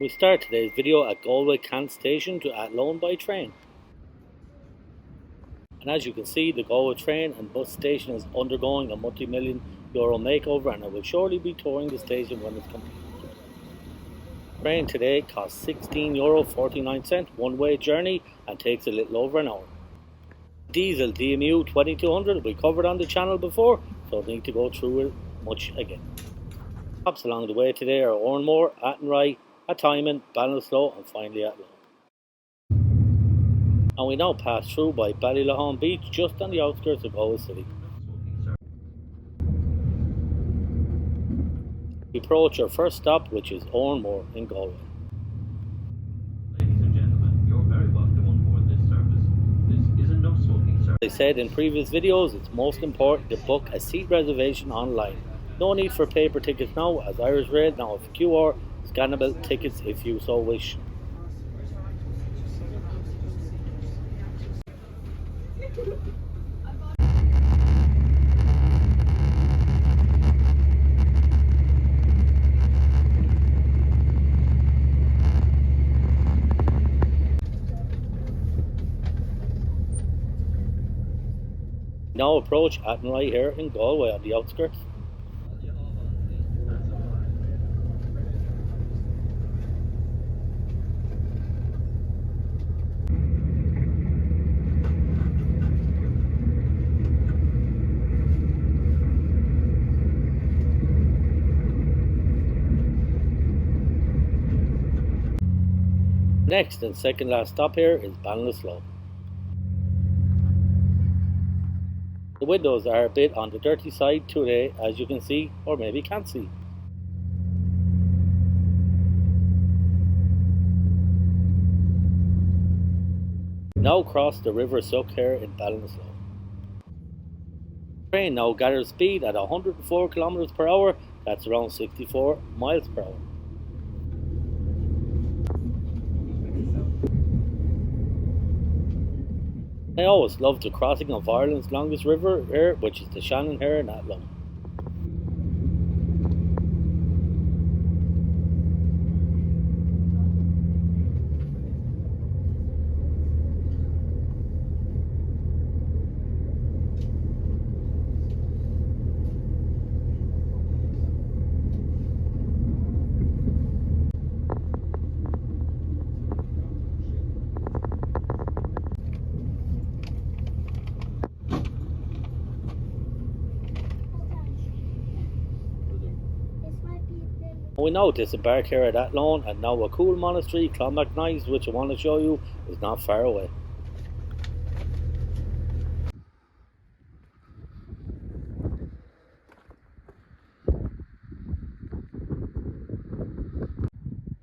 We start today's video at Galway Kent Station to Athlone by train. And as you can see, the Galway train and bus station is undergoing a multi-million euro makeover, and I will surely be touring the station when it's complete. The train today costs €16.49 one-way journey and takes a little over an hour. Diesel DMU 2200 we covered on the channel before, so I need to go through it much again. Stops along the way today are Oranmore, Athenry, Athymen, Ballinasloe and finally Athlone. And we now pass through by Ballylahone Beach, just on the outskirts of Galway City. We approach our first stop, which is Oranmore in Galway. Ladies and gentlemen, you're very welcome on board this service. This is a no smoking service. As I said in previous videos, it's most important to book a seat reservation online. No need for paper tickets now, as Irish Rail now have QR scannable tickets if you so wish. Now approach Athenry here in Galway on the outskirts. Next and second last stop here is Ballinasloe. The windows are a bit on the dirty side today, as you can see, or maybe can't see. Now cross the River Suck here in Ballinasloe. The train now gathers speed at 104 km per hour, that's around 64 miles per hour. I always loved the crossing of Ireland's longest river here, which is the Shannon here in Athlone. We now disembark here at Athlone, and now a cool monastery, Clonmacnoise, which I want to show you, is not far away.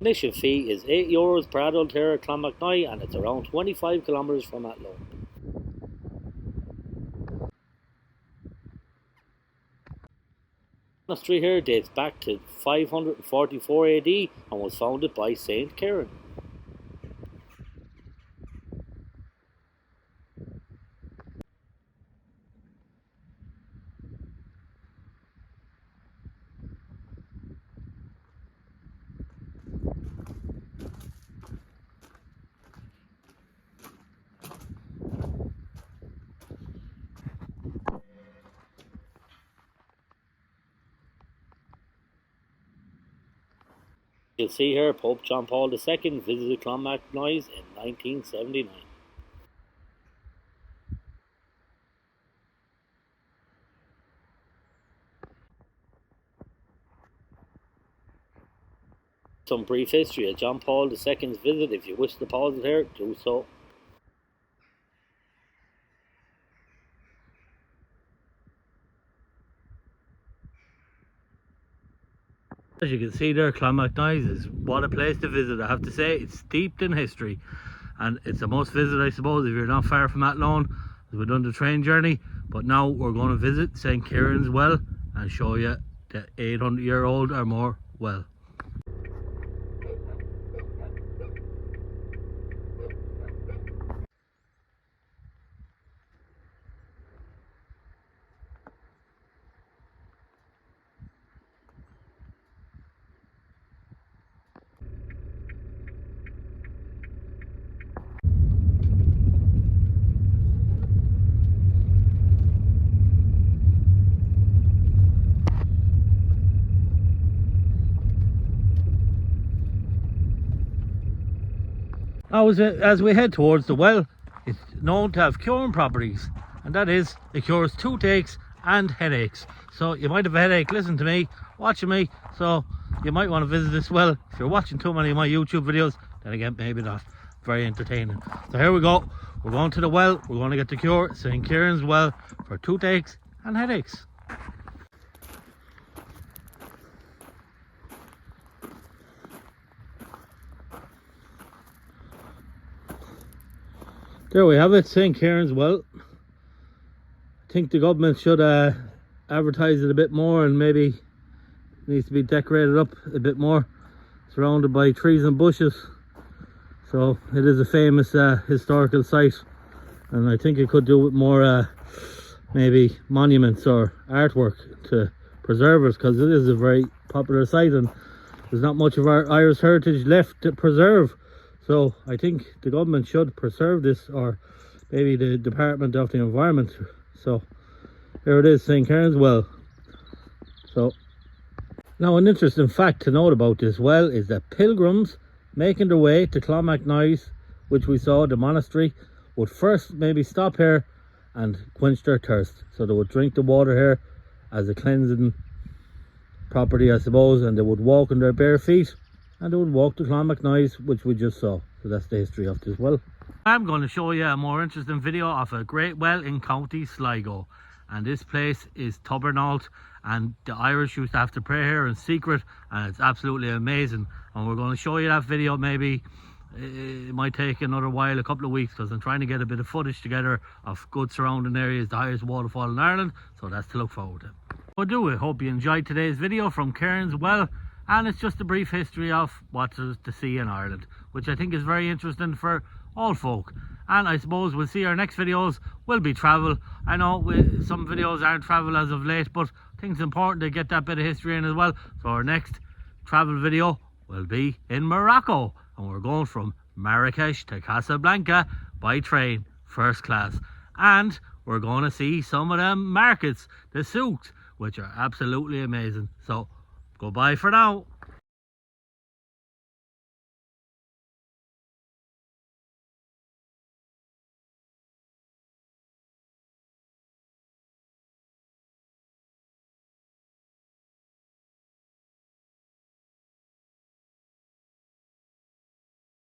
Admission fee is €8 per adult here at Clonmacnoise, and it's around 25 km from Athlone. The monastery here dates back to 544 AD and was founded by Saint Kieran. You'll see here Pope John Paul II visited Clonmacnoise in 1979. Some brief history of John Paul II's visit. If you wish to pause it here, do so. As you can see there, Clonmacnoise is what a place to visit. I have to say, it's steeped in history, and it's a must visit, I suppose, if you're not far from Athlone. We've done the train journey, but now we're going to visit St. Kieran's well and show you the 800-year-old or more well. Now as we head towards the well, it's known to have curing properties, and that is, it cures toothaches and headaches. So you might have a headache, listen to me, watching me, so you might want to visit this well. If you're watching too many of my YouTube videos, then again, maybe not very entertaining. So here we go, we're going to the well, we're going to get the cure, St. Kieran's well, for toothaches and headaches. There we have it, St. Kieran's well. I think the government should advertise it a bit more, and maybe it needs to be decorated up a bit more, surrounded by trees and bushes. So it is a famous historical site, and I think it could do with more maybe monuments or artwork to preserve it, because it is a very popular site and there's not much of our Irish heritage left to preserve. So I think the government should preserve this, or maybe the Department of the Environment. So there it is, St. Kieran's well. So now an interesting fact to note about this well is that pilgrims making their way to Clonmacnoise, which we saw, the monastery, would first maybe stop here and quench their thirst. So they would drink the water here as a cleansing property, I suppose, and they would walk on their bare feet, and they would walk to Clonmacnoise, which we just saw. So that's the history of this well. I'm going to show you a more interesting video of a great well in County Sligo, and this place is Tubernault, and the Irish used to have to pray here in secret, and it's absolutely amazing. And we're going to show you that video. Maybe it might take another while, a couple of weeks, because I'm trying to get a bit of footage together of good surrounding areas, the highest waterfall in Ireland, so that's to look forward to. I hope you enjoyed today's video from Kieran's well, and it's just a brief history of what there's to see in Ireland, which I think is very interesting for all folk. And I suppose we'll see our next videos will be travel. I know some videos aren't travel as of late, but I think it's important to get that bit of history in as well. So our next travel video will be in Morocco, and we're going from Marrakesh to Casablanca by train, first class. And we're going to see some of them markets, the souks, which are absolutely amazing. So goodbye for now.